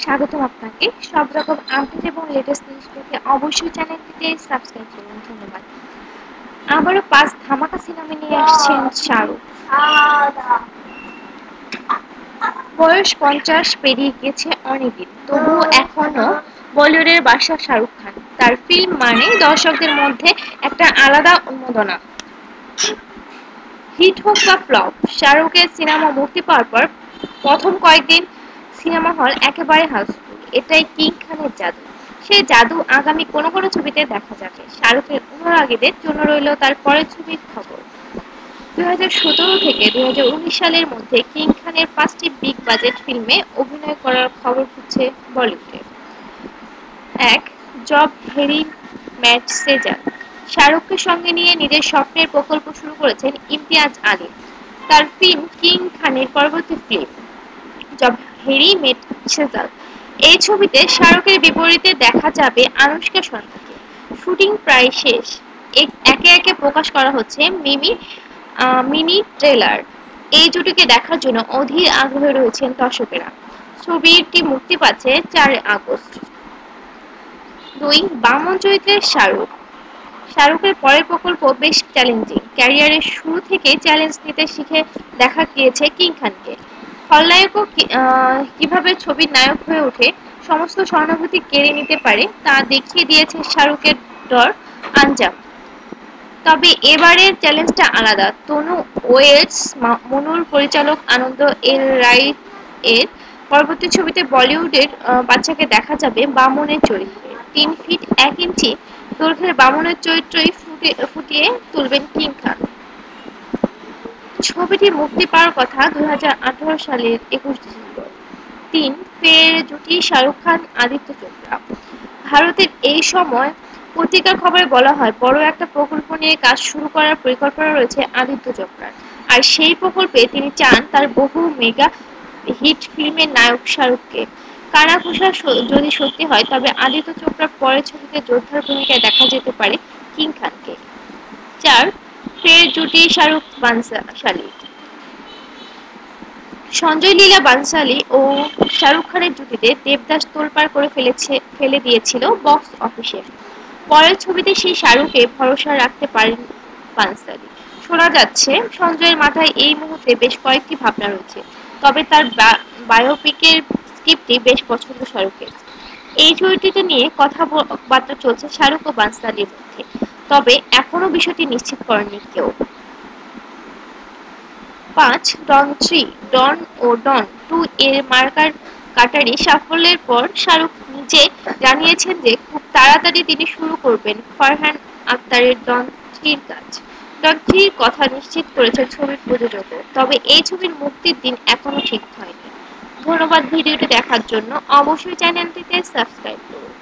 স্বাগতম আপনাকে। সব রকম আপডেট এবং লেটেস্ট নিউজ পেতে অবশ্যই চ্যানেলটিতে সাবস্ক্রাইব করুন। ধন্যবাদ। আবারও ৫ ধামাকা সিনেমা নিয়ে আসছেন শাহরুখ। বয়স ৫০ পেরিয়ে গেছে অনেকদিন, তবুও এখনো বলিউডের বাদশা শাহরুখ খান। তার ফিল্ম মানে দর্শকদের মধ্যে একটা আলাদা উন্মাদনা। হিট হোক বা ফ্লপ, শাহরুখের সিনেমা মুক্তি পাওয়ার পর প্রথম কয়েকদিন সিনেমা হল একেবারে হাউসফুল। এটাই কিং খানের জাদু। সেই জাদু আগামী কোনো কোনো ছবিতে দেখা যাবে। শাহরুখের অনুরাগীদের জন্য রইল তার পরের ছবির খবর। ২০১৭ থেকে ২০১৯ সালের মধ্যে কিং খানের ৫টি বিগ বাজেট ফিল্মে অভিনয় করার খবর ফুটছে বলিউডে। ১. Jab Harry Met Sejal. শাহরুখকে সঙ্গে নিয়ে নিজের স্বপ্নের প্রকল্প শুরু করেছেন ইমতিয়াজ আলী। তার ফিল্ম কিং খানের পরবর্তী ফিল্ম জব হ্যারি মেট সেজাল। এই ছবিতে শাহরুখের বিপরীতে দেখা যাবে আনুশকা শর্মাকে। শুটিং প্রায় শেষ। একে একে প্রকাশ করা হচ্ছে মিনি ট্রেলার। এই জুটিকে দেখার জন্য অধীর আগ্রহে রয়েছেন দর্শকেরা। ছবিটি মুক্তি পাচ্ছে ৪ আগস্ট। ২. বামন চরিত্রের শাহরুখ। শাহরুখের পরের প্রকল্প বেশ চ্যালেঞ্জিং। ক্যারিয়ারের শুরু থেকেই চ্যালেঞ্জ নিতে শিখে দেখা গিয়েছে কিং খানকে। খলনায়কও কিভাবে ছবির নায়ক হয়ে ওঠে, সমস্ত সহানুভূতি কেড়ে নিতে পারে তা দেখিয়ে দিয়েছে শাহরুখের ডর আঞ্জাম। তবে এবারের চ্যালেঞ্জটা আলাদা। তনু ওয়েটস মনুর পরিচালক আনন্দ এল রায় এর পরবর্তী ছবিতে বলিউডের বাচ্চাকে দেখা যাবে বামনের চরিত্রে। ৩ ফিট ১ ইঞ্চি দৈর্ঘ্যের বামনের চরিত্রই ফুটিয়ে তুলবেন কিং খান। ছবিটি মুক্তি পাওয়ার কথা ২০১৮ সালের ২১ ডিসেম্বর। ৩. ফের জুটি শাহরুখ খান আদিত্য চোপড়া। ভারতের এই সময় পত্রিকার খবরে বলা হয় বড় একটা প্রকল্প নিয়ে কাজ শুরু করার পরিকল্পনা রয়েছে আদিত্য চোপড়ার। আর সেই প্রকল্পে তিনি চান তার বহু মেগা হিট ফিল্মের নায়ক শাহরুখকে। কানাঘুষা যদি সত্যি হয়, তবে আদিত্য চোপড়ার পরের ছবিতে যোদ্ধার ভূমিকায় দেখা যেতে পারে কিং খানকে। ৪. ফের জুটি শাহরুখ বানসালি। সঞ্জয় লীলা বানসালি ও শাহরুখ খানের জুটিতে দেবদাস তোলপাড় করে ফেলে দিয়েছিল বক্স অফিসে। পরের ছবিতে সেই শাহরুখে ভরসা রাখতে পারেন বানসালি। শোনা যাচ্ছে সঞ্জয়ের মাথায় এই মুহূর্তে বেশ কয়েকটি ভাবনা রয়েছে। তবে তার বায়োপিকের স্ক্রিপ্টটি বেশ পছন্দ শাহরুখের। এই চরিত্রটি নিয়ে কথাবার্তা চলছে শাহরুখ ও বানসালির মধ্যে। তবে এখনো বিষয়টি নিশ্চিত করেনি কেউ। ৫. ডন ৩, ডন ও ডন ২ এর কাটারি সাফল্যের পর শাহরুখ নিজে জানিয়েছেন যে খুব তাড়াতাড়ি তিনি শুরু করবেন ফারহান আখতারের ডন ৩ এর কাজ। ডন ৩ এর কথা নিশ্চিত করেছেন ছবির প্রযোজকও। তবে এই ছবির মুক্তির দিন এখনো ঠিক হয়নি। ধন্যবাদ ভিডিওটি দেখার জন্য। অবশ্যই চ্যানেলটিতে সাবস্ক্রাইব করুন।